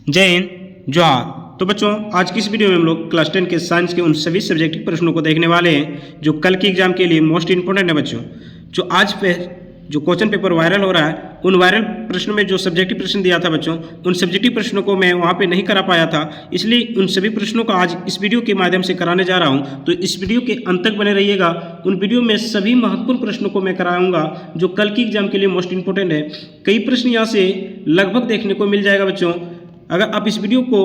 जय हिंद, जोहार। तो बच्चों, आज की इस वीडियो में हम लोग क्लास 10 के साइंस के उन सभी सब्जेक्टिव प्रश्नों को देखने वाले हैं जो कल के एग्जाम के लिए मोस्ट इंपॉर्टेंट है बच्चों। जो आज पे जो क्वेश्चन पेपर वायरल हो रहा है, उन वायरल प्रश्नों में जो सब्जेक्टिव प्रश्न दिया था बच्चों, उन सब्जेक्टिव प्रश्नों को मैं वहाँ पे नहीं करा पाया था, इसलिए उन सभी प्रश्नों का आज इस वीडियो के माध्यम से कराने जा रहा हूँ। तो इस वीडियो के अंत तक बने रहिएगा। उन वीडियो में सभी महत्वपूर्ण प्रश्नों को मैं कराऊंगा जो कल की एग्जाम के लिए मोस्ट इंपॉर्टेंट है। कई प्रश्न यहाँ से लगभग देखने को मिल जाएगा बच्चों। अगर आप इस वीडियो को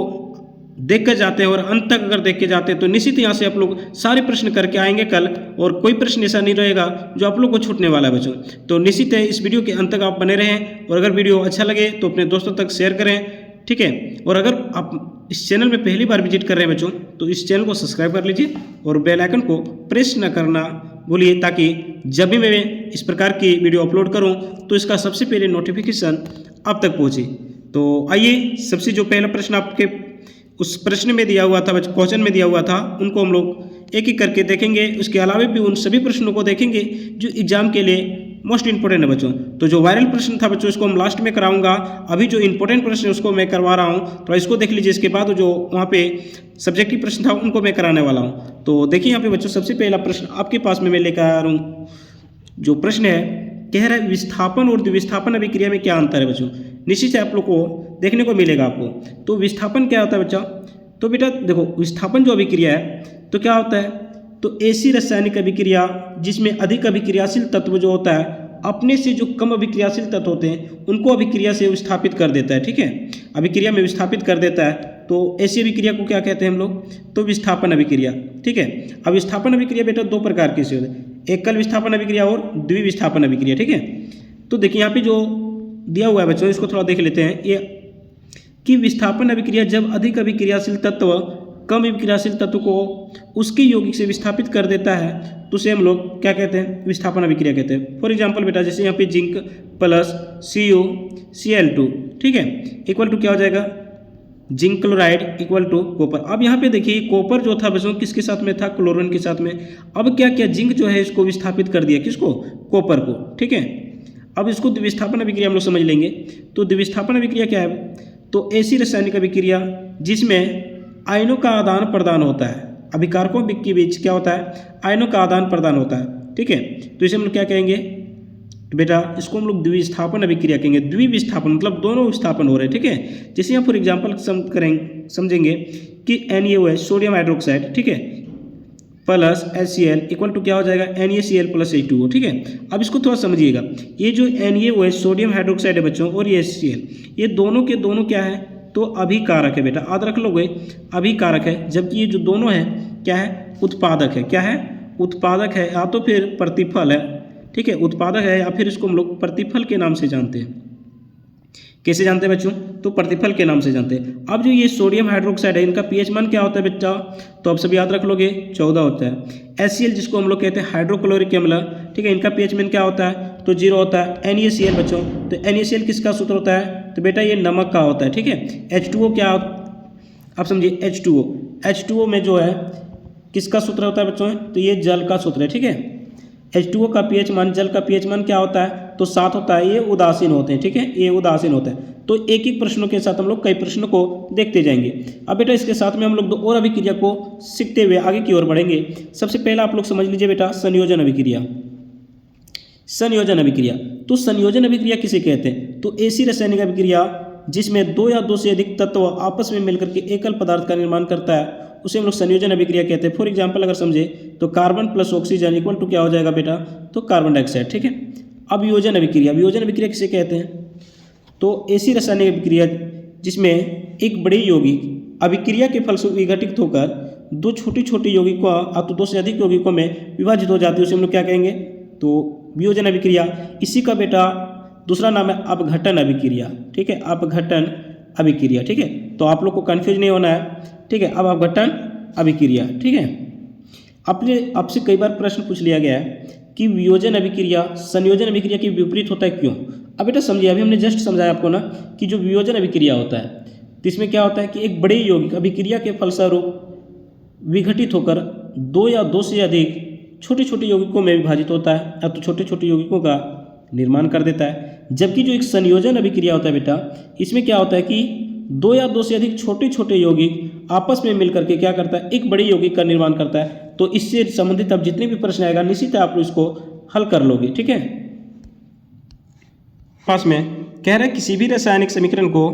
देख कर जाते हैं और अंत तक अगर देख के जाते हैं तो निश्चित यहाँ से आप लोग सारे प्रश्न करके आएंगे कल, और कोई प्रश्न ऐसा नहीं रहेगा जो आप लोग को छूटने वाला है बच्चों। तो निश्चित है इस वीडियो के अंत तक आप बने रहें, और अगर वीडियो अच्छा लगे तो अपने दोस्तों तक शेयर करें, ठीक है। और अगर आप इस चैनल में पहली बार विजिट कर रहे हैं बच्चों, तो इस चैनल को सब्सक्राइब कर लीजिए और बेल आइकन को प्रेस न करना भूलिए, ताकि जब भी मैं इस प्रकार की वीडियो अपलोड करूं तो इसका सबसे पहले नोटिफिकेशन आप तक पहुंचे। तो आइए, सबसे जो पहला प्रश्न आपके उस प्रश्न में दिया हुआ था, क्वेश्चन में दिया हुआ था, उनको हम लोग एक एक करके देखेंगे। उसके अलावा भी उन सभी प्रश्नों को देखेंगे जो एग्जाम के लिए मोस्ट इंपॉर्टेंट है बच्चों। तो जो वायरल प्रश्न था बच्चों, इसको हम लास्ट में कराऊंगा। अभी जो इंपॉर्टेंट प्रश्न है उसको मैं करवा रहा हूँ, तो इसको देख लीजिए। इसके बाद जो वहाँ पे सब्जेक्टिव प्रश्न था उनको मैं कराने वाला हूँ। तो देखिए यहाँ पे बच्चों, सबसे पहला प्रश्न आपके पास में मैं लेकर आ रहा हूँ। जो प्रश्न है, कह रहा है विस्थापन और द्विविस्थापन अभिक्रिया में क्या अंतर है बच्चों। निश्चित से आप लोग को देखने को मिलेगा आपको। तो विस्थापन क्या होता है बच्चा? तो बेटा देखो, विस्थापन जो अभिक्रिया है तो क्या होता है, तो ऐसी रासायनिक अभिक्रिया जिसमें अधिक अभिक्रियाशील तत्व जो होता है अपने से जो कम अभिक्रियाशील तत्व होते हैं उनको अभिक्रिया से विस्थापित कर देता है, ठीक है। अभिक्रिया में विस्थापित कर देता है। तो ऐसी अभिक्रिया को क्या कहते हैं हम लोग? तो विस्थापन अभिक्रिया, ठीक है। अब विस्थापन अभिक्रिया बेटा दो प्रकार की होती है, एकल विस्थापन अभिक्रिया और द्विविस्थापन अभिक्रिया, ठीक है। तो देखिए यहाँ पे जो दिया हुआ है बच्चों, इसको थोड़ा देख लेते हैं। ये कि विस्थापन अभिक्रिया जब अधिक अभिक्रियाशील तत्व कम अभिक्रियाशील तत्व को उसके यौगिक से विस्थापित कर देता है तो उसे हम लोग क्या कहते हैं? विस्थापन अभिक्रिया कहते हैं। फॉर एग्जांपल बेटा, जैसे यहाँ पे जिंक प्लस CuCl2, ठीक है, इक्वल टू क्या हो जाएगा? Zinc chloride equal to copper. अब यहाँ पे देखिए, कॉपर जो था बच्चों किसके साथ में था? क्लोरीन के साथ में। अब क्या किया? जिंक जो है इसको विस्थापित कर दिया, किसको? कॉपर को, ठीक है। अब इसको द्विविस्थापन अभिक्रिया हम लोग समझ लेंगे। तो द्विविस्थापन अभिक्रिया क्या है? तो ऐसी रासायनिक अभिक्रिया जिसमें आयनों का आदान प्रदान होता है। अभिकारकों के बीच क्या होता है? आयनों का आदान प्रदान होता है, ठीक है। तो इसे हम लोग क्या कहेंगे? तो बेटा इसको हम लोग द्विविस्थापन अभिक्रिया कहेंगे। द्विविस्थापन मतलब दोनों विस्थापन हो रहे हैं, ठीक है। जैसे यहाँ फॉर एग्जाम्पल समझेंगे कि NaOH सोडियम हाइड्रोक्साइड, ठीक है, प्लस HCl इक्वल टू क्या हो जाएगा? NaCl प्लस H2O, ठीक है। अब इसको थोड़ा समझिएगा। ये जो NaOH सोडियम हाइड्रोक्साइड है बच्चों और ये HCl, ये दोनों के दोनों क्या है? तो अभिकारक है बेटा, याद रख लोगे, अभिकारक है। जबकि ये जो दोनों है क्या है? उत्पादक है। क्या है? उत्पादक है, या तो फिर प्रतिफल है, ठीक है। उत्पादक है या फिर इसको हम लोग प्रतिफल के नाम से जानते हैं। कैसे जानते हैं बच्चों? तो प्रतिफल के नाम से जानते हैं। अब जो ये सोडियम हाइड्रोक्साइड है, इनका pH मान क्या होता है बेटा? तो आप सब याद रख लोगे, 14 होता है। HCl जिसको हम लोग कहते हैं हाइड्रोक्लोरिक अम्ल, ठीक है, इनका pH मान क्या होता है? तो 0 होता है। NaCl बच्चों, तो NaCl किसका सूत्र होता है? तो बेटा ये नमक का होता है, ठीक है। H2O क्या आप समझिए, H2O में जो है किसका सूत्र होता है बच्चों? तो ये जल का सूत्र है, ठीक है। H2O का pH मान, जल का pH मान क्या होता है? तो 7 होता है। ये उदासीन होते हैं, ठीक है, ये उदासीन होता है। तो एक एक प्रश्नों के साथ हम लोग कई प्रश्नों को देखते जाएंगे। अब बेटा इसके साथ में हम लोग दो और अभिक्रिया को सीखते हुए आगे की ओर बढ़ेंगे। सबसे पहला आप लोग समझ लीजिए बेटा, संयोजन अभिक्रिया। संयोजन अभिक्रिया, तो संयोजन अभिक्रिया किसे कहते हैं? तो ऐसी रासायनिक अभिक्रिया जिसमें दो या दो से अधिक तत्व आपस में मिलकर के एकल पदार्थ का निर्माण करता है उसे हम लोग संयोजन अभिक्रिया कहते हैं। फॉर एग्जाम्पल अगर समझे तो carbon plus oxygen equal to क्या हो जाएगा बेटा? तो कार्बन डाइऑक्साइड, ठीक है। अब वियोजन अभिक्रिया, वियोजन अभिक्रिया किसे कहते हैं? तो ऐसी रासायनिक अभिक्रिया जिसमें एक बड़े यौगिक अभिक्रिया के फलस्वरूप विघटित होकर दो छोटी छोटी यौगिकों तो दो से अधिक यौगिकों में विभाजित हो जाती है, उसे हम लोग क्या कहेंगे? तो वियोजन अभिक्रिया। इसी का बेटा दूसरा नाम है अपघटन अभिक्रिया, ठीक है, अपघटन अभिक्रिया, ठीक है। तो आप लोग को कंफ्यूज नहीं होना है, ठीक है। अब अपघटन अभिक्रिया, ठीक है। आपसे कई बार प्रश्न पूछ लिया गया है कि वियोजन अभिक्रिया संयोजन अभिक्रिया के विपरीत होता है, क्यों? अब बेटा समझिए, अभी हमने जस्ट समझाया आपको ना कि जो वियोजन अभिक्रिया होता है तो इसमें क्या होता है कि एक बड़े यौगिक अभिक्रिया के फलस्वरूप विघटित होकर दो या दो से अधिक छोटे छोटे यौगिकों में विभाजित होता है, या तो छोटे छोटे यौगिकों का निर्माण कर देता है। जबकि जो एक संयोजन अभिक्रिया होता है बेटा, इसमें क्या होता है कि दो या दो से अधिक छोटे छोटे यौगिक आपस में मिलकर के क्या करता है, एक बड़ी यौगिक का निर्माण करता है। तो इससे संबंधित अब जितने भी प्रश्न आएगा निश्चित आप लोग इसको हल कर लोगे। ठीक है, पास में कह रहे किसी भी रासायनिक समीकरण को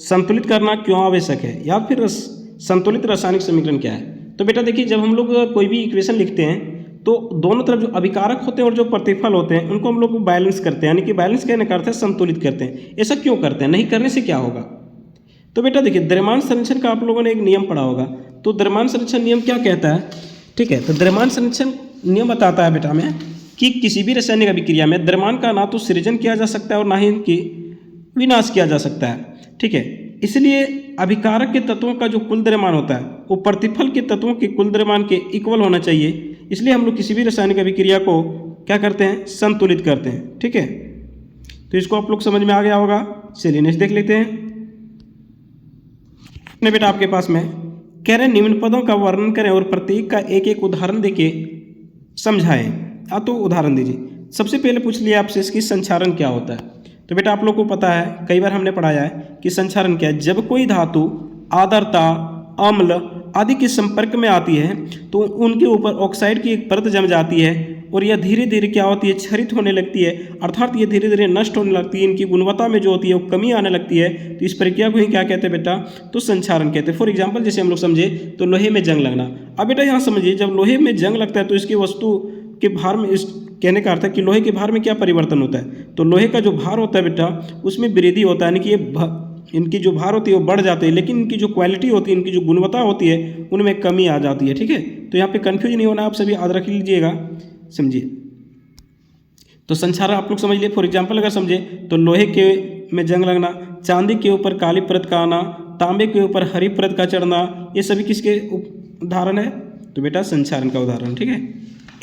संतुलित करना क्यों आवश्यक है, या फिर संतुलित रासायनिक समीकरण क्या है। तो बेटा देखिए, जब हम लोग कोई भी इक्वेशन लिखते हैं तो दोनों तरफ जो अभिकारक होते हैं और जो प्रतिफल होते हैं उनको हम लोग बैलेंस करते हैं, यानी कि बैलेंस कहने का अर्थ है संतुलित करते हैं। ऐसा क्यों करते हैं, नहीं करने से क्या होगा। तो बेटा देखिए, द्रव्यमान संरक्षण का आप लोगों ने एक नियम पढ़ा होगा। तो द्रव्यमान संरक्षण नियम क्या कहता है, ठीक है। तो द्रव्यमान संरक्षण नियम बताता है बेटा हमें कि किसी भी रासायनिक अभिक्रिया में द्रव्यमान का ना तो सृजन किया जा सकता है और ना ही इनकी विनाश किया जा सकता है। ठीक है, इसलिए अभिकारक के तत्वों का जो कुल द्रव्यमान होता है वो प्रतिफल के तत्वों के कुल द्रव्यमान के इक्वल होना चाहिए। इसलिए हम लोग किसी भी रासायनिक अभिक्रिया को क्या करते हैं, संतुलित करते हैं। ठीक है, तो इसको आप लोग समझ में आ गया होगा। चलिए नेक्स्ट देख लेते हैं। बेटा आपके पास में कह रहे हैं निम्न पदों का वर्णन करें और प्रत्येक का एक एक उदाहरण देके समझाएं। तो उदाहरण दीजिए। सबसे पहले पूछ लिया आपसे इसकी संक्षारण क्या होता है। तो बेटा आप लोग को पता है, कई बार हमने पढ़ाया है कि संक्षारण क्या है। जब कोई धातु आर्द्रता, अम्ल आदि के संपर्क में आती है तो उनके ऊपर ऑक्साइड की एक परत जम जाती है और यह धीरे धीरे क्या होती है, क्षरित होने लगती है, अर्थात ये धीरे धीरे नष्ट होने लगती है। इनकी गुणवत्ता में जो होती है वो कमी आने लगती है। तो इस प्रक्रिया को ही क्या कहते हैं बेटा, तो संक्षारण कहते हैं। फॉर एग्जाम्पल जैसे हम लोग समझे तो लोहे में जंग लगना। अब बेटा यहाँ समझिए, जब लोहे में जंग लगता है तो इसकी वस्तु के भार में, इस कहने का अर्थ है कि लोहे के भार में क्या परिवर्तन होता है। तो लोहे का जो भार होता है बेटा उसमें वृद्धि होता है, यानी कि ये इनकी जो भार होती है वो बढ़ जाती है, लेकिन इनकी जो क्वालिटी होती है, इनकी जो गुणवत्ता होती है उनमें कमी आ जाती है। ठीक है, तो यहाँ पे कंफ्यूज नहीं होना, आप सभी याद रख लीजिएगा, समझिए। तो संक्षारण आप लोग समझ लिए। फॉर एग्जाम्पल अगर समझे तो लोहे के में जंग लगना, चांदी के ऊपर काली परत का आना, तांबे के ऊपर हरी परत का चढ़ना, ये सभी किसके उदाहरण है, तो बेटा संक्षारण का उदाहरण। ठीक है,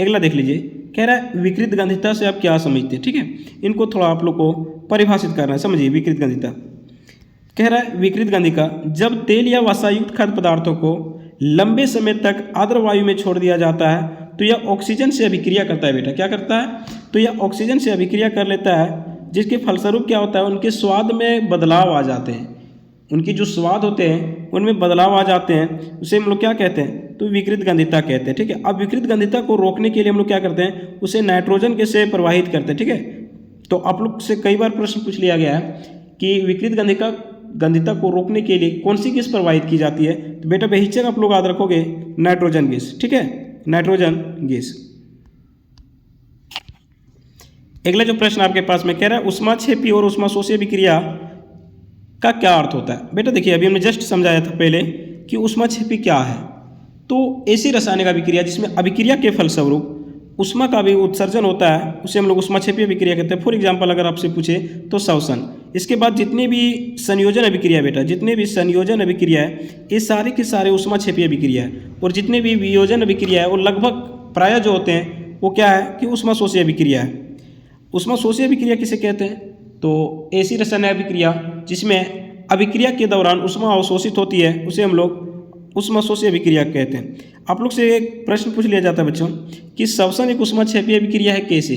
अगला देख लीजिए। कह रहा है विकृत गंधिता से आप क्या समझते हैं। ठीक है, इनको थोड़ा आप लोग को परिभाषित करना है, समझिए विकृत गंधिता। कह रहा है विकृत गंधिका, जब तेल या वसायुक्त खाद्य पदार्थों को लंबे समय तक आर्द्र वायु में छोड़ दिया जाता है तो यह ऑक्सीजन से अभिक्रिया करता है। बेटा क्या करता है, तो यह ऑक्सीजन से अभिक्रिया कर लेता है, जिसके फलस्वरूप क्या होता है, उनके स्वाद में बदलाव आ जाते हैं। उनकी जो स्वाद होते हैं उनमें बदलाव आ जाते हैं, उसे हम लोग क्या कहते हैं, तो विकृत गंधिता कहते हैं। ठीक है, अब विकृत गंधिता को रोकने के लिए हम लोग क्या करते हैं, उसे नाइट्रोजन के से प्रवाहित करते हैं। ठीक है, तो आप लोग से कई बार प्रश्न पूछ लिया गया है कि विकृत गंधिता को रोकने के लिए कौन सी गैस प्रवाहित की जाती है। तो बेटा बेहिचक आप लोग याद रखोगे नाइट्रोजन गैस। ठीक है, नाइट्रोजन गैस। अगला जो प्रश्न आपके पास में कह रहा है ऊष्माक्षेपी और ऊष्माशोषी अभिक्रिया का क्या अर्थ होता है। बेटा देखिए, अभी हमने जस्ट समझाया था पहले कि ऊष्माक्षेपी क्या है। तो ऐसी रासायनिक अभिक्रिया जिसमें अभिक्रिया के फलस्वरूप ऊष्मा का भी उत्सर्जन होता है उसे हम लोग ऊष्माक्षेपी अभिक्रिया कहते हैं। फॉर एग्जाम्पल अगर आपसे पूछे तो श्वसन। इसके बाद जितने भी संयोजन अभिक्रिया बेटा, जितने भी संयोजन अभिक्रिया है ये सारे के सारे ऊष्माक्षेपी अभिक्रिया है, और जितने भी वियोजन अभिक्रिया है वो लगभग प्रायः जो होते हैं वो क्या है कि ऊष्माशोषी अभिक्रिया है। ऊष्माशोषी अभिक्रिया किसे कहते हैं, तो ऐसी रासायनिक अभिक्रिया जिसमें अभिक्रिया के दौरान ऊष्मा अवशोषित होती है उसे हम लोग ऊष्माशोषी अभिक्रिया कहते हैं। आप लोग से एक प्रश्न पूछ लिया जाता है बच्चों कि श्वसन एक ऊष्माक्षेपी अभिक्रिया है कैसे।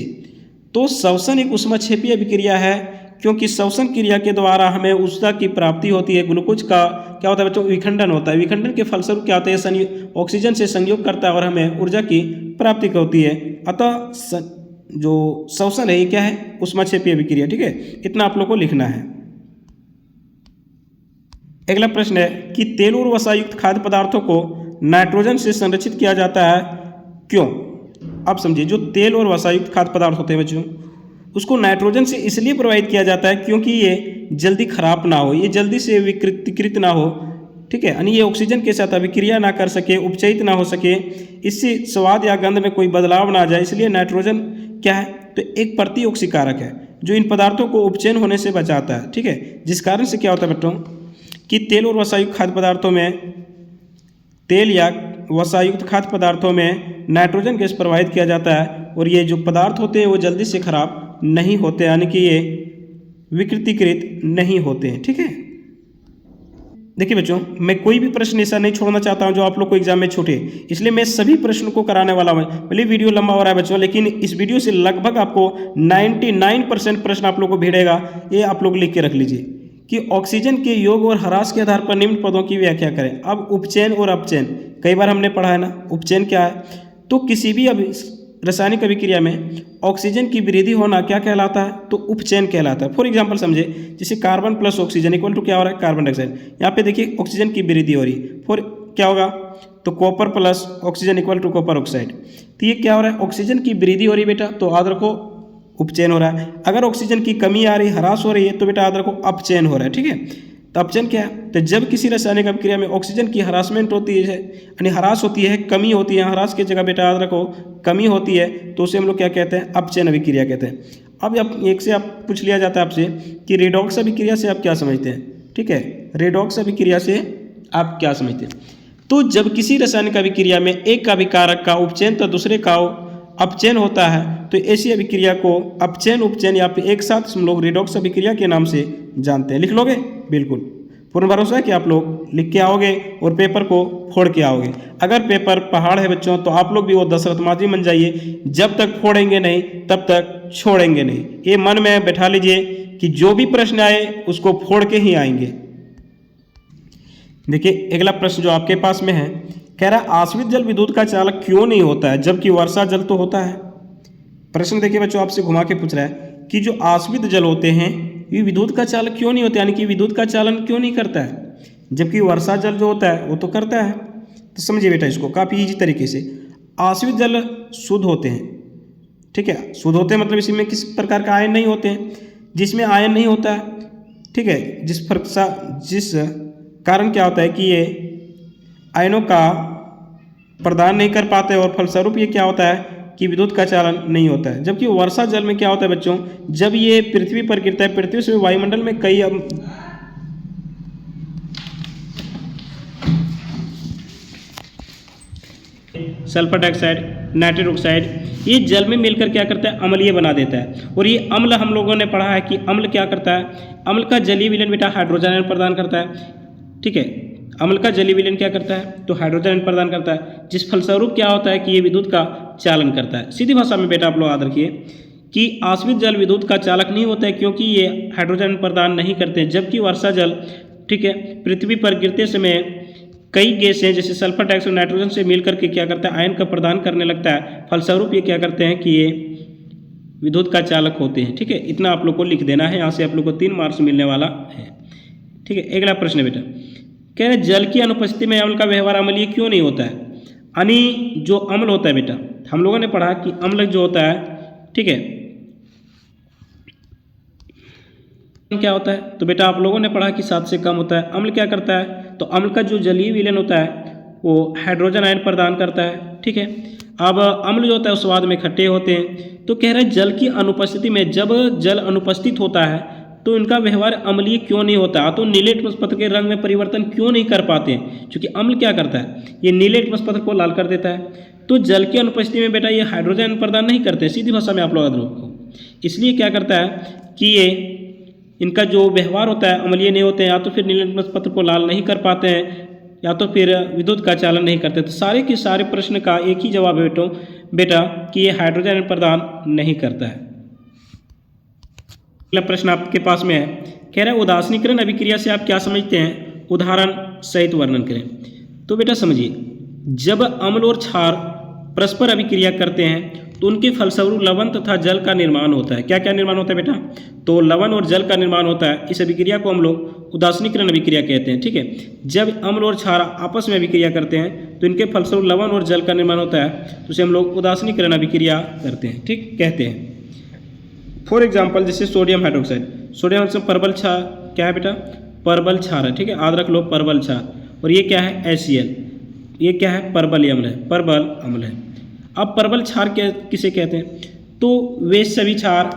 तो श्वसन एक ऊष्माक्षेपी अभिक्रिया है क्योंकि श्वसन क्रिया के द्वारा हमें ऊर्जा की प्राप्ति होती है। ग्लूकोज का क्या होता है बच्चों, विखंडन होता है। विखंडन के फलस्वरूप क्या होता है, ऑक्सीजन से संयोग करता है और हमें ऊर्जा की प्राप्ति होती है। अतः जो श्वसन है ये क्या है, ऊष्माक्षेपी अभिक्रिया। ठीक है, इतना आप लोग को लिखना है। अगला प्रश्न है कि तेल और वसायुक्त खाद्य पदार्थों को नाइट्रोजन से संरक्षित किया जाता है क्यों। आप समझिए, जो तेल और वसायुक्त खाद्य पदार्थ होते हैं बच्चों उसको नाइट्रोजन से इसलिए प्रवाहित किया जाता है क्योंकि ये जल्दी खराब ना हो, ये जल्दी से विकृत ना हो। ठीक है, यानी ये ऑक्सीजन के साथ अभिक्रिया ना कर सके, उपचयित ना हो सके, इससे स्वाद या गंध में कोई बदलाव ना आ जाए, इसलिए नाइट्रोजन क्या है, तो एक प्रतिऑक्सीकारक है जो इन पदार्थों को उपचयन होने से बचाता है। ठीक है, जिस कारण से क्या होता है बच्चों कि तेल और वसायुक्त खाद्य पदार्थों में, तेल या वसायुक्त खाद्य पदार्थों में नाइट्रोजन गैस प्रवाहित किया जाता है और ये जो पदार्थ होते हैं वो जल्दी से खराब नहीं होते, यानी कि ये विकृतीकृत नहीं होते हैं। ठीक है, देखिए बच्चों, मैं कोई भी प्रश्न ऐसा नहीं छोड़ना चाहता हूं जो आप लोग को एग्जाम में छूटे, इसलिए मैं सभी प्रश्नों को कराने वाला हूं। भले वीडियो लंबा हो रहा है बच्चों, लेकिन इस वीडियो से लगभग आपको 99% प्रश्न आप लोग को भिड़ेगा, ये आप लोग लिख के रख लीजिए। कि ऑक्सीजन के योग और ह्रास के आधार पर निम्न पदों की व्याख्या करें। अब उपचयन और अपचयन कई बार हमने पढ़ा है ना। उपचयन क्या है, तो किसी भी रासायनिक अभिक्रिया में ऑक्सीजन की वृद्धि होना क्या कहलाता है, तो उपचयन कहलाता है। फॉर एग्जांपल समझे, जैसे carbon plus oxygen equal to क्या हो रहा है, कार्बन डाइऑक्साइड। यहाँ पे देखिए ऑक्सीजन की वृद्धि हो रही है, फॉर क्या होगा, तो copper plus oxygen equal to copper oxide. तो ये क्या हो रहा है, ऑक्सीजन की वृद्धि हो रही है बेटा, तो याद रखो उपचयन हो रहा है। अगर ऑक्सीजन की कमी आ रही, ह्रास हो रही है, तो बेटा याद रखो अपचयन हो रहा है। ठीक है, तो अपचयन क्या है, तो जब किसी रासायनिक अभिक्रिया में ऑक्सीजन की हरासमेंट होती है, यानी ह्रास होती है, कमी होती है, ह्रास की जगह बेटा याद रखो कमी होती है, तो उसे हम लोग क्या कहते हैं, अपचयन अभिक्रिया कहते हैं। अब एक से आप पूछ लिया जाता है आपसे कि रेडॉक्स अभिक्रिया से आप क्या समझते हैं। ठीक है, रेडॉक्स अभिक्रिया से आप क्या समझते हैं, तो जब किसी रासायनिक अभिक्रिया में एक अभिकारक का उपचयन तो दूसरे का अपचयन होता है, तो ऐसी अभिक्रिया को अपचयन उपचयन या फिर एक साथ हम लोग रेडॉक्स अभिक्रिया के नाम से जानते हैं। लिख लोगे, बिल्कुल पूर्ण भरोसा है कि आप लोग लिख के आओगे और पेपर को फोड़ के आओगे। अगर पेपर पहाड़ है बच्चों, तो आप लोग भी वो दशरथ मांझी बन जाइए, जब तक फोड़ेंगे नहीं तब तक छोड़ेंगे नहीं। ये मन में बैठा लीजिए कि जो भी प्रश्न आए उसको फोड़ के ही आएंगे। देखिए अगला प्रश्न जो आपके पास में है, कह रहा है आश्रित जल विद्युत का चालक क्यों नहीं होता है जबकि वर्षा जल तो होता है। प्रश्न देखिए बच्चों, आपसे घुमा के पूछ रहा है कि जो आश्रित जल होते हैं ये विद्युत का चालक क्यों नहीं होते, यानी कि विद्युत का चालन क्यों नहीं करता है, जबकि वर्षा जल जो होता है वो तो करता है। तो समझिए बेटा इसको काफ़ी ईजी तरीके से। आश्रित जल शुद्ध होते हैं, ठीक है, शुद्ध होते हैं मतलब इसमें किस प्रकार का आयन नहीं होते हैं, जिसमें आयन नहीं होता है। ठीक है, जिस कारण क्या होता है कि ये आयनों का प्रदान नहीं कर पाते और फलस्वरूप ये क्या होता है कि विद्युत का चालन नहीं होता है। जबकि वर्षा जल में क्या होता है बच्चों, जब ये पृथ्वी पर गिरता है, पृथ्वी से वायुमंडल में कई सल्फर डाइऑक्साइड, नाइट्रेट ऑक्साइड, ये जल में मिलकर क्या करता है, अम्लीय बना देता है। और ये अम्ल हम लोगों ने पढ़ा है कि अम्ल क्या करता है, अम्ल का जलीय विलयन बेटा हाइड्रोजन आयन प्रदान करता है। ठीक है, अम्ल का जलीय विलयन क्या करता है, तो हाइड्रोजन आयन प्रदान करता है, जिस फलस्वरूप क्या होता है कि ये विद्युत का चालन करता है। सीधी भाषा में बेटा आप लोग याद रखिए कि आश्रित जल विद्युत का चालक नहीं होता है क्योंकि ये हाइड्रोजन प्रदान नहीं करते हैं, जबकि वर्षा जल, ठीक है, पृथ्वी पर गिरते समय कई गैसें जैसे सल्फर डाइऑक्साइड नाइट्रोजन से मिलकर के क्या करता है, आयन का प्रदान करने लगता है। फलस्वरूप ये क्या करते हैं कि ये विद्युत का चालक होते हैं। ठीक है, इतना आप लोग को लिख देना है, यहाँ से आप लोग को 3 मार्क्स मिलने वाला है। ठीक है, अगला प्रश्न बेटा, कह रहे जल की अनुपस्थिति में अम्ल का व्यवहार अम्लीय क्यों नहीं होता है। यानी जो अम्ल होता है बेटा, हम लोगों ने पढ़ा कि अम्ल जो होता है, ठीक है, क्या होता है, तो बेटा आप लोगों ने पढ़ा कि 7 से कम होता है। अम्ल क्या करता है, तो अम्ल का जो जलीय विलयन होता है वो हाइड्रोजन आयन प्रदान करता है। ठीक है, अब अम्ल जो होता है वो स्वाद में खट्टे होते हैं। तो कह रहे हैं जल की अनुपस्थिति में, जब जल अनुपस्थित होता है तो इनका व्यवहार अम्लीय क्यों नहीं होता, तो नीले लिटमस पत्र के रंग में परिवर्तन क्यों नहीं कर पाते हैं, क्योंकि अम्ल क्या करता है, ये नीले लिटमस पत्र को लाल कर देता है। तो जल की अनुपस्थिति में बेटा ये हाइड्रोजन प्रदान नहीं करते, सीधी भाषा में आप लोग याद रखो। इसलिए क्या करता है कि ये इनका जो व्यवहार होता है अम्लीय नहीं होते हैं, या तो फिर नीले लिटमस पत्र को लाल नहीं कर पाते हैं, या तो फिर विद्युत का चालन नहीं करते। तो सारे के सारे प्रश्न का एक ही जवाब है बेटा कि ये हाइड्रोजन प्रदान नहीं करता है। अगला प्रश्न आपके पास में है, कह रहा है उदासीनीकरण अभिक्रिया से आप क्या समझते हैं, उदाहरण सहित वर्णन करें। तो बेटा समझिए, जब अम्ल और क्षार परस्पर अभिक्रिया करते हैं तो उनके फलस्वरूप लवण तथा जल का निर्माण होता है। क्या क्या निर्माण होता है बेटा, तो लवण और जल का निर्माण होता है। इस अभिक्रिया को हम लोग उदासीनीकरण अभिक्रिया कहते हैं। ठीक है, जब अम्ल और क्षार आपस में अभिक्रिया करते हैं तो इनके फलस्वरूप लवण और जल का निर्माण होता है, तो उसे हम लोग उदासीनीकरण अभिक्रिया करते हैं। ठीक, कहते हैं। फॉर एग्जाम्पल जैसे सोडियम हाइड्रोक्साइड, सोडियम हाइड्रोक्साइड परबल क्षार क्या है बेटा, परबल क्षार है। ठीक है, याद रख लो परबल क्षार। और ये क्या है, HCl, ये क्या है, परबल अम्ल है, परबल अम्ल है। अब परबल क्षार किसे कहते हैं, तो वे सभी क्षार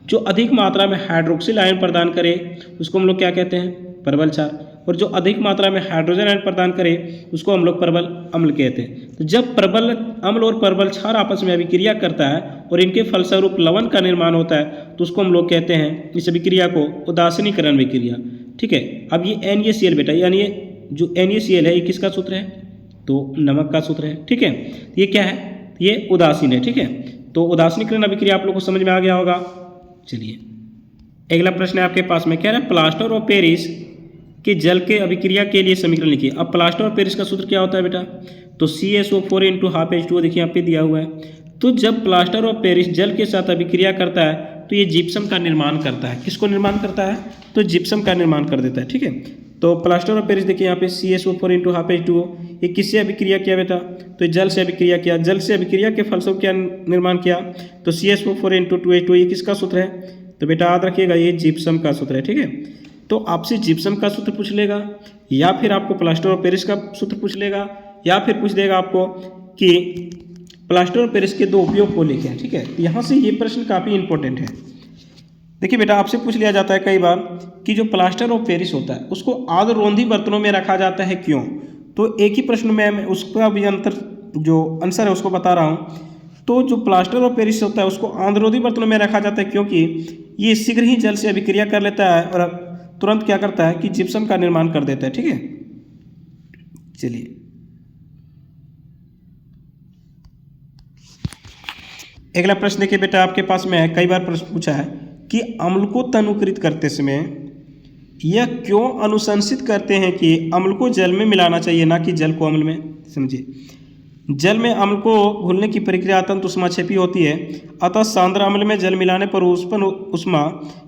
जो अधिक मात्रा में हाइड्रोक्सिल आयन प्रदान करे उसको हम लोग क्या कहते हैं, परबल क्षार। और जो अधिक मात्रा में हाइड्रोजन आयन प्रदान करे उसको हम लोग परबल अम्ल कहते हैं। तो जब परबल अम्ल और परबल क्षार आपस में अभिक्रिया करता है और इनके फलस्वरूप लवण का निर्माण होता है तो उसको हम लोग कहते हैं, इस अभिक्रिया को उदासीनीकरण अभिक्रिया। ठीक है, अब ये NaCl बेटा, यानी ये जो NaCl है ये किसका सूत्र है, तो नमक का सूत्र है। ठीक है, ये क्या है, ये उदासीन है। ठीक है, तो उदासीनीकरण अभिक्रिया आप लोग को समझ में आ गया होगा। चलिए अगला प्रश्न है आपके पास में, कह रहा है प्लास्टर ऑफ पेरिस के जल के अभिक्रिया के लिए समीकरण लिखिए। अब प्लास्टर ऑफ पेरिस का सूत्र क्या होता है बेटा, तो CaSO4 इंटू हाफ H2O, देखिए यहाँ पे दिया हुआ है। तो जब प्लास्टर ऑफ पेरिस जल के साथ अभिक्रिया करता है तो ये जिप्सम का निर्माण करता है। किसको निर्माण करता है, तो जिप्सम का निर्माण कर देता है। ठीक है, तो प्लास्टर ऑफ पेरिस देखिए यहाँ पे CaSO4 इंटू हाफ H2O, ये किससे अभिक्रिया किया बेटा, तो जल से अभिक्रिया किया। जल से अभिक्रिया के फलस्वरूप क्या निर्माण किया, तो CaSO4 इंटू 2H2O, ये किसका सूत्र है, तो बेटा याद रखिएगा ये जिप्सम का सूत्र है। ठीक है, तो आपसे जिप्सम का सूत्र पूछ लेगा, या फिर आपको प्लास्टर ऑफ पेरिस का सूत्र पूछ लेगा, या फिर पूछ देगा आपको कि प्लास्टर ऑफ पेरिस के दो उपयोग को लिखें। ठीक है, तो यहाँ से ये प्रश्न काफ़ी इंपॉर्टेंट है। देखिए बेटा, आपसे पूछ लिया जाता है कई बार कि जो प्लास्टर ऑफ पेरिस होता है उसको आर्द्ररोधी बर्तनों में रखा जाता है, क्यों। तो एक ही प्रश्न में मैं उसका भी जो आंसर है उसको बता रहा हूँ। तो जो प्लास्टर ऑफ पेरिस होता है उसको आर्द्ररोधी बर्तनों में रखा जाता है क्योंकि ये शीघ्र ही जल से अभिक्रिया कर लेता है और तुरंत क्या करता है कि जिप्सम का निर्माण कर देता है। ठीक है, चलिए अगला प्रश्न देखिए बेटा, आपके पास में है, कई बार प्रश्न पूछा है कि अम्ल को तनुकृत करते समय यह क्यों अनुशंसित करते हैं कि अम्ल को जल में मिलाना चाहिए, ना कि जल को अम्ल में। समझिए, जल में अम्ल को घुलने की प्रक्रिया अत्यंत ऊष्माक्षेपी होती है, अतः सांद्र अम्ल में जल मिलाने पर उत्पन्न ऊष्मा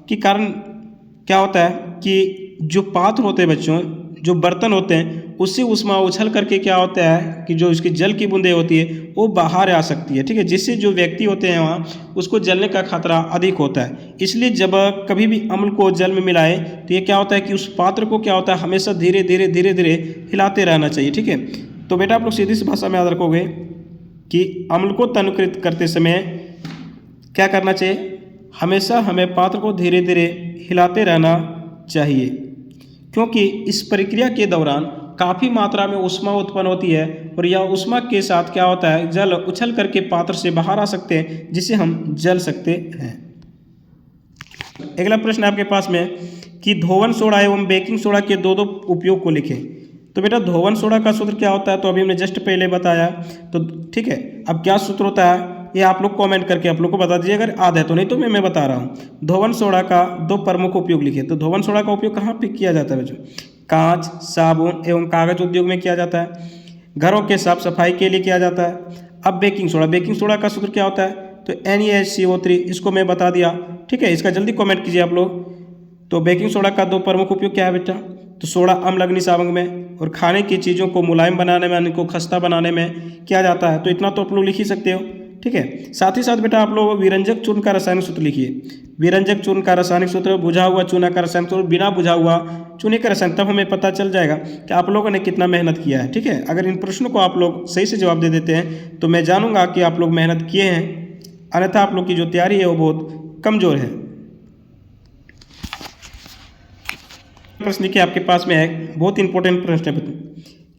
के कारण क्या होता है कि जो पात्र होते हैं बच्चों, जो बर्तन होते हैं, उससे ऊष्मा उछल करके क्या होता है कि जो इसकी जल की बूंदें होती है वो बाहर आ सकती है। ठीक है, जिससे जो व्यक्ति होते हैं वहाँ उसको जलने का खतरा अधिक होता है। इसलिए जब कभी भी अम्ल को जल में मिलाए तो ये क्या होता है कि उस पात्र को क्या होता है हमेशा धीरे धीरे हिलाते रहना चाहिए। ठीक है, तो बेटा आप लोग सीधी सी भाषा में याद रखोगे कि अम्ल को तनुकृत करते समय क्या करना चाहिए, हमेशा हमें पात्र को धीरे धीरे हिलाते रहना चाहिए, क्योंकि इस प्रक्रिया के दौरान काफ़ी मात्रा में ऊष्मा उत्पन्न होती है और यह ऊष्मा के साथ क्या होता है, जल उछल करके पात्र से बाहर आ सकते हैं, जिससे हम जल सकते हैं। अगला प्रश्न आपके पास में कि धोवन सोडा एवं बेकिंग सोडा के दो उपयोग को लिखें। तो बेटा धोवन सोडा का सूत्र क्या होता है, तो अभी हमने जस्ट पहले बताया। तो ठीक है, अब क्या सूत्र होता है ये आप लोग कमेंट करके आप लोग को बता दीजिए, अगर याद है तो, नहीं तो मैं बता रहा हूँ। धोवन सोडा का दो प्रमुख उपयोग लिखिए। तो धोवन सोडा का उपयोग कहाँ पे किया जाता है बच्चों, कांच, साबुन एवं कागज उद्योग में किया जाता है, घरों के साफ सफाई के लिए किया जाता है। अब बेकिंग सोडा का सूत्र क्या होता है, तो NaHCO3, इसको मैं बता दिया। ठीक है, इसका जल्दी कमेंट कीजिए आप लोग। तो बेकिंग सोडा का दो प्रमुख उपयोग क्या है बेटा, तो सोडा अम्ल अग्निशामक में और खाने की चीज़ों को मुलायम बनाने में, यानी को खस्ता बनाने में किया जाता है। तो इतना तो आप लोग लिख ही सकते हो। ठीक है, साथ ही साथ बेटा आप लोग विरंजक चूर्ण का रासायनिक सूत्र लिखिए। विरंजक चूर्ण का रासायनिक सूत्र, बुझा हुआ चूना का रासायनिक सूत्र, बिना बुझा हुआ चूने का रासायनिक, तब हमें पता चल जाएगा कि आप लोगों ने कितना मेहनत किया है। ठीक है, अगर इन प्रश्नों को आप लोग सही से जवाब दे देते हैं तो मैं जानूंगा कि आप लोग मेहनत किए हैं, अन्यथा आप लोग की जो तैयारी है वो बहुत कमज़ोर है। प्रश्न देखिए आपके पास में है, बहुत इंपॉर्टेंट प्रश्न है।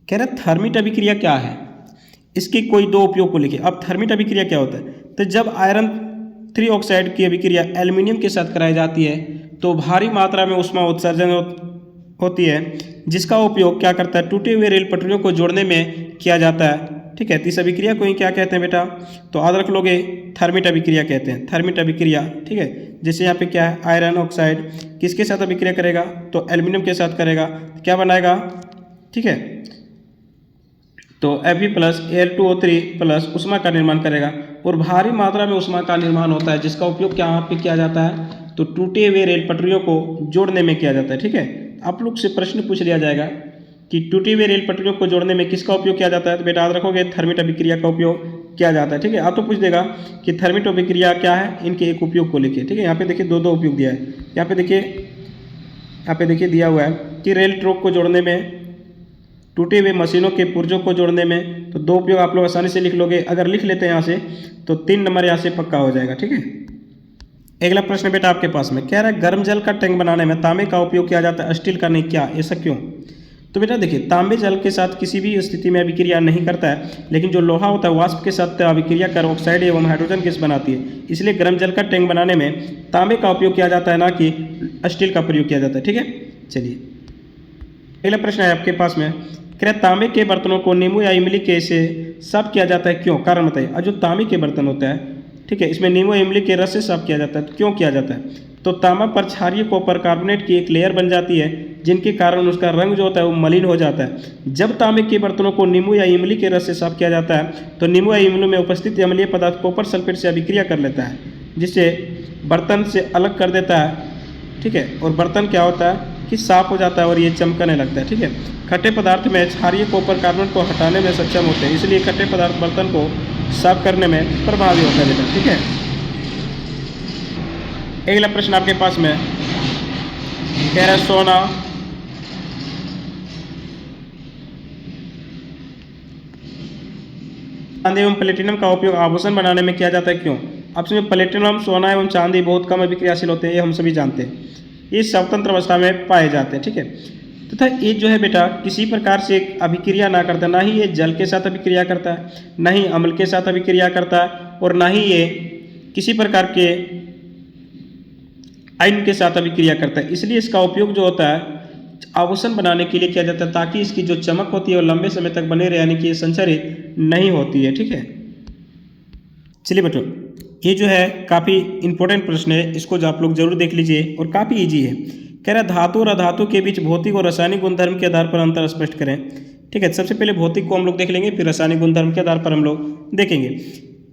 कह रहा है थर्मिट अभिक्रिया क्या है, इसके कोई दो उपयोग को लिखिए। अब थर्मिट अभिक्रिया क्या होता है, तो जब आयरन 3 ऑक्साइड की अभिक्रिया एल्युमिनियम के साथ कराई जाती है तो भारी मात्रा में ऊष्मा उत्सर्जन होती है, जिसका उपयोग क्या करता है, टूटे हुए रेल पटरियों को जोड़ने में किया जाता है। ठीक है, तो इस अभिक्रिया को ही क्या कहते हैं बेटा, तो याद रख लोगे, थर्मिट अभिक्रिया कहते हैं, थर्मिट अभिक्रिया। ठीक है, जैसे यहाँ पे क्या है, आयरन ऑक्साइड किसके साथ अभिक्रिया करेगा, तो एल्युमिनियम के साथ करेगा, क्या बनाएगा। ठीक है, तो Fe प्लस Al2O3 प्लस ऊष्मा का निर्माण करेगा और भारी मात्रा में ऊष्मा का निर्माण होता है, जिसका उपयोग क्या यहाँ पे किया जाता है, तो टूटे हुए रेल पटरियों को जोड़ने में किया जाता है। ठीक है, आप लोग से प्रश्न पूछ लिया जाएगा कि टूटे हुए रेल पटरियों को जोड़ने में किसका उपयोग किया जाता है, तो बेटा याद रखोगे थर्मिट अभिक्रिया का उपयोग किया जाता है। ठीक है, आप तो पूछ देगा कि थर्मिट अभिक्रिया क्या है, इनके एक उपयोग को लिखिए। ठीक है, यहाँ पे देखिए दो उपयोग दिया है, यहाँ पे देखिए दिया हुआ है कि रेल ट्रैक को जोड़ने में, टूटे हुए मशीनों के पुर्जों को जोड़ने में। तो दो उपयोग आप लोग आसानी से लिख लोगे, अगर लिख लेते हैं यहाँ से तो 3 नंबर यहाँ से पक्का हो जाएगा। ठीक है, अगला प्रश्न बेटा आपके पास में कह रहा है गर्म जल का टैंक बनाने में तांबे का उपयोग किया जाता है, स्टील का नहीं, क्या, ऐसा क्यों। तो बेटा देखिए, तांबे जल के साथ किसी भी स्थिति में अभिक्रिया नहीं करता है, लेकिन जो लोहा होता है वाष्प के साथ अभिक्रिया कर ऑक्साइड एवं हाइड्रोजन गैस बनाती है, इसलिए गर्म जल का टैंक बनाने में तांबे का उपयोग किया जाता है, ना कि स्टील का प्रयोग किया जाता है। ठीक है, चलिए अगला प्रश्न है आपके पास में, कह तांबे के बर्तनों को नींबू या इमली के से साफ किया जाता है, क्यों, कारण बताइए। और जो तांबे के बर्तन होता है, ठीक है, इसमें नींबू इमली के रस से साफ किया जाता है, तो क्यों किया जाता है। तो तांबा पर क्षारीय कॉपर कार्बोनेट की एक लेयर बन जाती है, जिनके कारण उसका रंग जो होता है वो मलिन हो जाता है। जब तांबे के बर्तनों को नींबू या इमली के रस से साफ किया जाता है तो नींबू या इमली में उपस्थित अम्लीय पदार्थ कॉपर सल्फेट से अभिक्रिया कर लेता है, जिससे बर्तन से अलग कर देता है। ठीक है, और बर्तन क्या होता है कि साफ हो जाता है और ये चमकने लगता है। ठीक है, खट्टे पदार्थ में क्षारीय कॉपर कार्बोनेट को हटाने में सक्षम होते हैं, इसलिए खट्टे पदार्थ बर्तन को साफ करने में प्रभावी होता है बेटा। ठीक है, अगला प्रश्न आपके पास में कह रहा है सोना चांदी एवं प्लेटिनम का उपयोग आभूषण बनाने में किया जाता है, क्यों? ऑप्शन में प्लेटिनम, सोना एवं चांदी बहुत कम अभिक्रियाशील होते हैं, ये हम सभी जानते हैं, ये स्वतंत्र अवस्था में पाए जाते हैं। ठीक है, तथा ये जो है बेटा किसी प्रकार से अभिक्रिया ना करता, ना ही ये जल के साथ अभिक्रिया करता है, ना ही अम्ल के साथ अभिक्रिया करता है, और ना ही ये किसी प्रकार के आयन के साथ अभिक्रिया करता है। इसलिए इसका उपयोग जो होता है आभूषण बनाने के लिए किया जाता है, ताकि इसकी जो चमक होती है वो लंबे समय तक बने रहे, यानी कि ये संचरित नहीं होती है। ठीक है, चलिए बच्चों, ये जो है काफ़ी इंपॉर्टेंट प्रश्न है, इसको जो आप लोग जरूर देख लीजिए और काफ़ी इजी है। कह रहा है धातु और अधातु के बीच भौतिक और रासायनिक गुणधर्म के आधार पर अंतर स्पष्ट करें। ठीक है, सबसे पहले भौतिक को हम लोग देख लेंगे, फिर रासायनिक गुणधर्म के आधार पर हम लोग देखेंगे।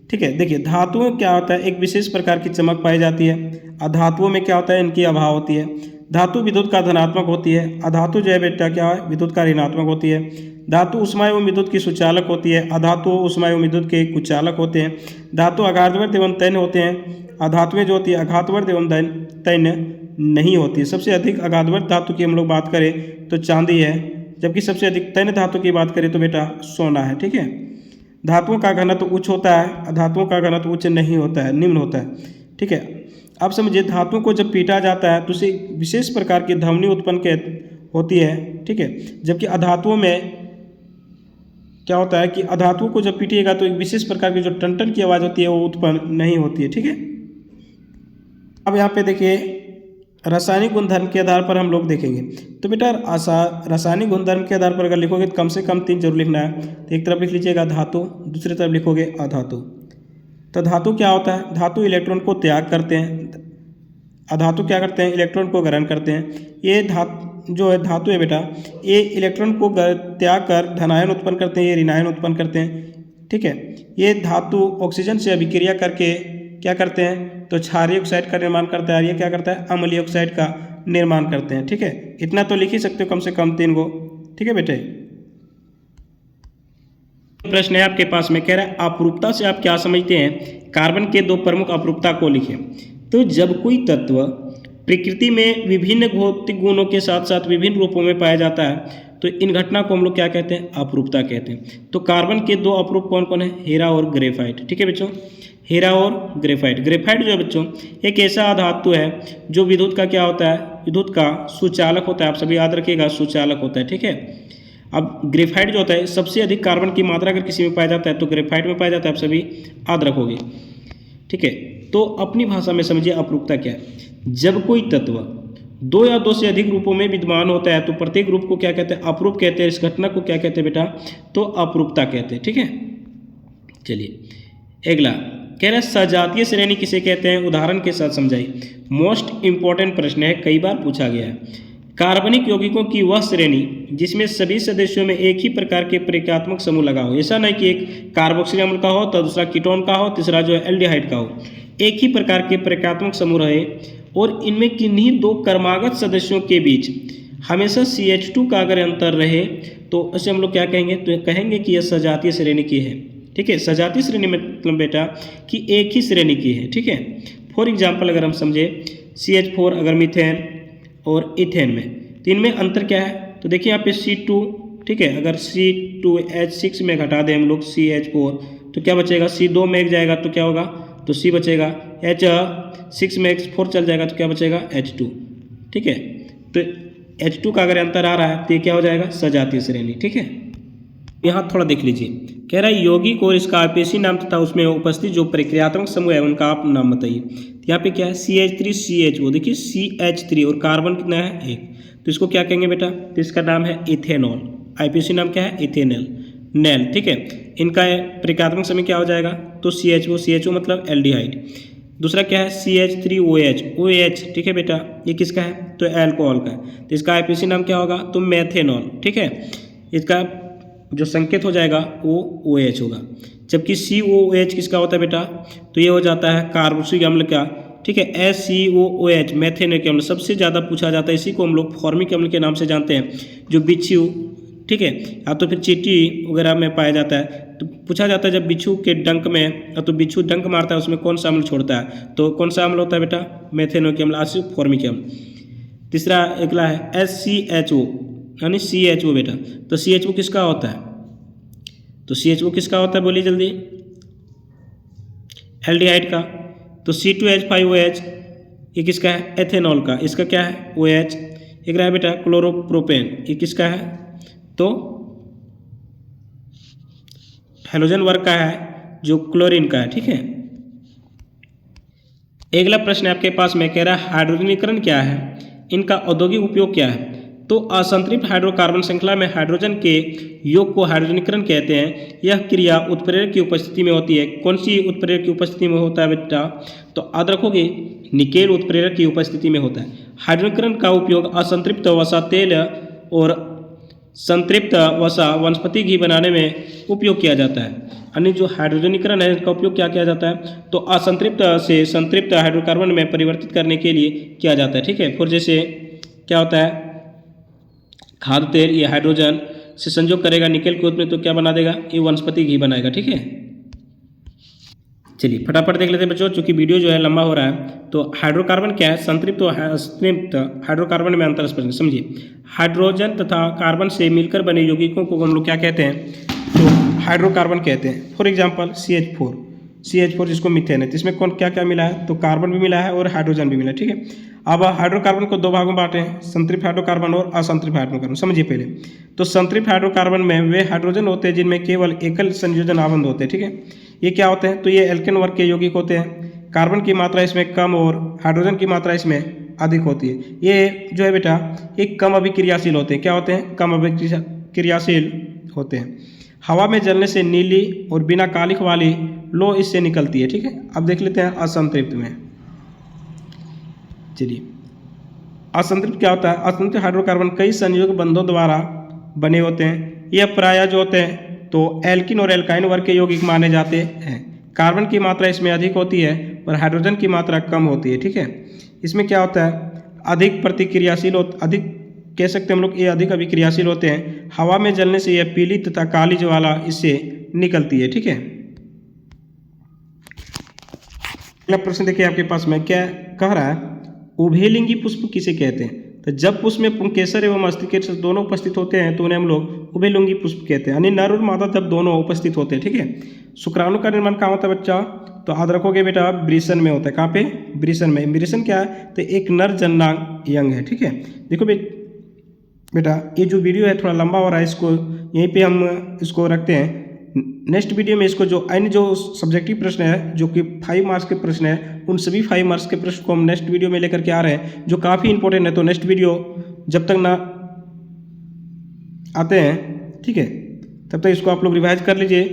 ठीक है, देखिए धातुओं क्या होता है, एक विशेष प्रकार की चमक पाई जाती है। अधातुओं में क्या होता है, इनकी अभाव होती है। धातु विद्युत का धनात्मक होती है, अधातु जो है बेटा क्या है, विद्युत का ऋणात्मक होती है। धातु ऊष्मा एवं विद्युत की सुचालक होती है, अधातु ऊष्मा एवं विद्युत के कुचालक होते हैं। धातु आघातवर्त एवं तैन्य होते हैं, अधातुएं जो होती है आघातवर्त एवं तैन्य नहीं होती है। सबसे अधिक आघातवर्त धातु की हम लोग बात करें तो चांदी है, जबकि सबसे अधिक तैन्य धातु की बात करें तो बेटा सोना है। ठीक है, धातुओं का घनत्व उच्च होता है, अधातुओं का घनत्व उच्च नहीं होता है, निम्न होता है। ठीक है, अब समझिए धातुओं को जब पीटा जाता है तो उसे विशेष प्रकार की ध्वनि उत्पन्न होती है। ठीक है, जबकि अधातुओं में क्या होता है कि अधातुओं को जब पीटिएगा तो एक विशेष प्रकार की जो टन की आवाज़ होती है वो उत्पन्न नहीं होती है। ठीक है, अब यहाँ पे देखिए रासायनिक गुणधर्म के आधार पर हम लोग देखेंगे। तो बेटा रासायनिक गुणधर्म के आधार पर अगर लिखोगे तो कम से कम 3 जरूर लिखना है। तो एक तरफ लिख लीजिएगा धातु, दूसरी तरफ लिखोगे अधातु। तो धातु क्या होता है, धातु इलेक्ट्रॉन को त्याग करते हैं, अधातु क्या करते हैं, इलेक्ट्रॉन को ग्रहण करते हैं। ये जो है धातु है बेटा, ये इलेक्ट्रॉन को त्याग कर धनायन उत्पन्न करते हैं, ये ऋणायन उत्पन्न करते हैं। ठीक है, ये धातु ऑक्सीजन से अभिक्रिया करके क्या करते हैं, तो क्षारीय ऑक्साइड का निर्माण करता है, ये क्या करता है, अम्लीय ऑक्साइड का निर्माण करते हैं। ठीक है, इतना तो लिख ही सकते हो कम से कम 3 गो। ठीक है बेटे, प्रश्न है आपके पास में, कह रहा है अपरूपता से आप क्या समझते हैं, कार्बन के 2 प्रमुख अपरूपता को लिखें। तो जब कोई तत्व प्रकृति में विभिन्न भौतिक गुणों के साथ साथ विभिन्न रूपों में पाया जाता है तो इन घटना को हम लोग क्या कहते हैं, अपरूपता कहते हैं। तो कार्बन के 2 अपरूप कौन कौन है, हीरा और ग्रेफाइट। ठीक है बच्चों, हीरा और ग्रेफाइट। ग्रेफाइट जो है बच्चों एक ऐसा धातु है जो विद्युत का क्या होता है, विद्युत का सुचालक होता है। आप सभी याद रखिएगा, सुचालक होता है। ठीक है, अब ग्रेफाइट जो होता है सबसे अधिक कार्बन की मात्रा अगर किसी में पाया जाता है तो ग्रेफाइट में पाया जाता है, आप सभी याद रखोगे। ठीक है, तो अपनी भाषा में समझिए अपरूपता क्या है। जब कोई तत्व 2 या 2 से अधिक रूपों में विद्यमान होता है तो प्रत्येक रूप को क्या कहते हैं, अपरूप कहते हैं। इस घटना को क्या कहते हैं बेटा, तो अपरूपता कहते हैं। ठीक है, चलिए अगला कह रहा है सजातीय श्रेणी किसे कहते हैं, उदाहरण के साथ समझाइए। मोस्ट इंपॉर्टेंट प्रश्न है, कई बार पूछा गया है। कार्बनिक यौगिकों की वह श्रेणी जिसमें सभी सदस्यों में एक ही प्रकार के प्रक्रियात्मक समूह लगा हो। ऐसा नहीं कि एक कार्बोक्सिल अम्ल का हो तो दूसरा कीटोन का हो, तीसरा जो है एल्डिहाइड का हो। एक ही प्रकार के प्रक्रियात्मक समूह रहे और इनमें किन्हीं 2 क्रमागत सदस्यों के बीच हमेशा CH2 का अगर अंतर रहे तो उसे हम लोग क्या कहेंगे, तो कहेंगे कि यह सजातीय श्रेणी की है। ठीक है, सजातीय श्रेणी मतलब बेटा कि एक ही श्रेणी की है। ठीक है, फॉर एग्जाम्पल अगर हम समझे CH4 अगर मीथेन और इथेन में, तो इनमें अंतर क्या है, तो देखिए यहाँ पे C2। ठीक है, अगर C2H6 में घटा दें हम लोग CH4 तो क्या बचेगा, C2 में एक जाएगा तो क्या होगा, तो C बचेगा। H6 में 4 चल जाएगा तो क्या बचेगा, H2। ठीक है, तो H2 का अगर अंतर आ रहा है तो ये क्या हो जाएगा, सजातीय श्रेणी। ठीक है, यहाँ थोड़ा देख लीजिए, कह रहा है यौगिक और इसका आपेशी नाम तथा उसमें उपस्थित जो प्रक्रियात्मक समूह है उनका आप नाम बताइए। यहाँ पे क्या है, CH3 CH, देखिए CH3 और कार्बन कितना है 1, तो इसको क्या कहेंगे बेटा, तो इसका नाम है इथेनॉल। आईपीसी नाम क्या है, इथेनॉल नेल। ठीक है, इनका प्रक्रियात्मक समय क्या हो जाएगा, तो CHO मतलब एल्डिहाइड। दूसरा क्या है CH3OH, OH, ठीक है बेटा, ये किसका है? तो एल्कोहल का है, तो इसका आईपीसी नाम क्या होगा? तो मेथेनॉल, ठीक है। इसका जो संकेत हो जाएगा वो OH होगा। जबकि COOH किसका होता है बेटा? तो ये हो जाता है कार्बोक्सिलिक अम्ल का, ठीक है। SCOOH मेथेनिक अम्ल सबसे ज़्यादा पूछा जाता है, इसी को हम लोग फॉर्मिक अम्ल के नाम से जानते हैं, जो बिच्छू, ठीक है, या तो फिर चींटी वगैरह में पाया जाता है। तो पूछा जाता है जब बिच्छू के डंक में, या तो बिच्छू डंक मारता है उसमें कौन सा अम्ल छोड़ता है? तो कौन सा अम्ल होता है बेटा? मेथेनिक अम्ल, फॉर्मिक अम्ल। तीसरा अगला है SCHO, यानी CHO बेटा। तो CHO किसका होता है? तो CHO किसका होता है, बोलिए जल्दी? एल्डिहाइड का। तो C2H5OH ये किसका है? एथेनॉल का। इसका क्या है? OH। एक रहा बेटा क्लोरोप्रोपेन, ये किसका है? तो हेलोजन वर्ग का है, जो क्लोरीन का है, ठीक है। अगला प्रश्न आपके पास में कह रहा है हाइड्रोजनीकरण क्या है, इनका औद्योगिक उपयोग क्या है? तो असंतृप्त हाइड्रोकार्बन श्रृंखला में हाइड्रोजन के योग को हाइड्रोजनीकरण कहते हैं। यह क्रिया उत्प्रेरक की उपस्थिति में होती है। कौन सी उत्प्रेरक की उपस्थिति में होता है बेटा? तो याद रखोगे, निकेल उत्प्रेरक की उपस्थिति में होता है। हाइड्रोजनीकरण का उपयोग असंतृप्त वसा तेल और संतृप्त वसा वनस्पति घी बनाने में उपयोग किया जाता है। यानी जो हाइड्रोजनीकरण है इसका उपयोग क्या किया जाता है? तो असंतृप्त से संतृप्त हाइड्रोकार्बन में परिवर्तित करने के लिए किया जाता है, ठीक है। फिर जैसे क्या होता है, खाद्य तेल ये हाइड्रोजन से संयोग करेगा निकेल के में, तो क्या बना देगा? ये वनस्पति घी बनाएगा, ठीक है। चलिए फटाफट देख लेते हैं बच्चों, चूंकि वीडियो जो है लंबा हो रहा है। तो हाइड्रोकार्बन क्या है? संतृप्त और असंतृप्त हाइड्रोकार्बन में अंतर स्पष्ट समझिए। हाइड्रोजन तथा कार्बन से मिलकर बने यौगिकों को हम लोग क्या कहते हैं? तो हाइड्रोकार्बन कहते हैं। फॉर एग्जाम्पल CH4 जिसको मीथेन है, तो इसमें कौन क्या क्या मिला है? तो कार्बन भी मिला है और हाइड्रोजन भी मिला है, ठीक है। अब हाइड्रोकार्बन को दो भागों में बांटे हैं, संतृप्त हाइड्रोकार्बन और असंतृप्त हाइड्रोकार्बन। समझिए पहले, तो संतृप्त हाइड्रोकार्बन में वे हाइड्रोजन होते हैं जिनमें केवल एकल संयोजन आबंध होते हैं, ठीक है। ये क्या होते हैं? तो ये एल्केन वर्ग के यौगिक होते हैं। कार्बन की मात्रा इसमें कम और हाइड्रोजन की मात्रा इसमें अधिक होती है। ये जो है बेटा ये कम अभिक्रियाशील होते हैं। क्या होते हैं? कम अभिक्रियाशील होते हैं। हवा में जलने से नीली और बिना कालिख वाली लो इससे निकलती है, ठीक है। अब देख लेते हैं असंतृप्त में। चलिए, असंतृप्त क्या होता है? असंतृप्त हाइड्रोकार्बन कई संयोजक बंधों द्वारा बने होते हैं। यह प्रायः जो होते हैं तो एल्किन और एल्काइन वर्ग के यौगिक माने जाते हैं। कार्बन की मात्रा इसमें अधिक होती है और हाइड्रोजन की मात्रा कम होती है, ठीक है। इसमें क्या होता है? अधिक प्रतिक्रियाशील अधिक कह सकते हैं हम लोग, ये अधिक अभिक्रियाशील होते हैं। हवा में जलने से यह पीली तथा काली ज्वाला इससे निकलती है, ठीक है। अगला प्रश्न देखिए आपके पास में क्या कह रहा है, उभयलिंगी पुष्प किसे कहते हैं? तो जब पुष्प में पुंकेसर एवं अस्तिकेसर दोनों उपस्थित होते हैं तो उन्हें हम लोग उभयलिंगी पुष्प कहते हैं, यानी नर और मादा जब दोनों उपस्थित होते हैं, ठीक है। शुक्राणु का निर्माण कहाँ होता है बच्चा? तो याद रखोगे बेटा वृषण में होता है। कहाँ पे? वृषण में। वृषण क्या है? तो एक नर जननांग यंग है, ठीक है। देखो बेटा ये जो वीडियो है थोड़ा लंबा हो रहा है, इसको यहीं पे हम इसको रखते हैं। नेक्स्ट वीडियो में इसको जो अन्य जो सब्जेक्टिव प्रश्न है जो कि 5 मार्क्स के प्रश्न है, उन सभी 5 मार्क्स के प्रश्न को हम नेक्स्ट वीडियो में लेकर के आ रहे हैं, जो काफ़ी इंपॉर्टेंट है। तो नेक्स्ट वीडियो जब तक ना आते हैं, ठीक है, तब तक इसको आप लोग रिवाइज कर लीजिए।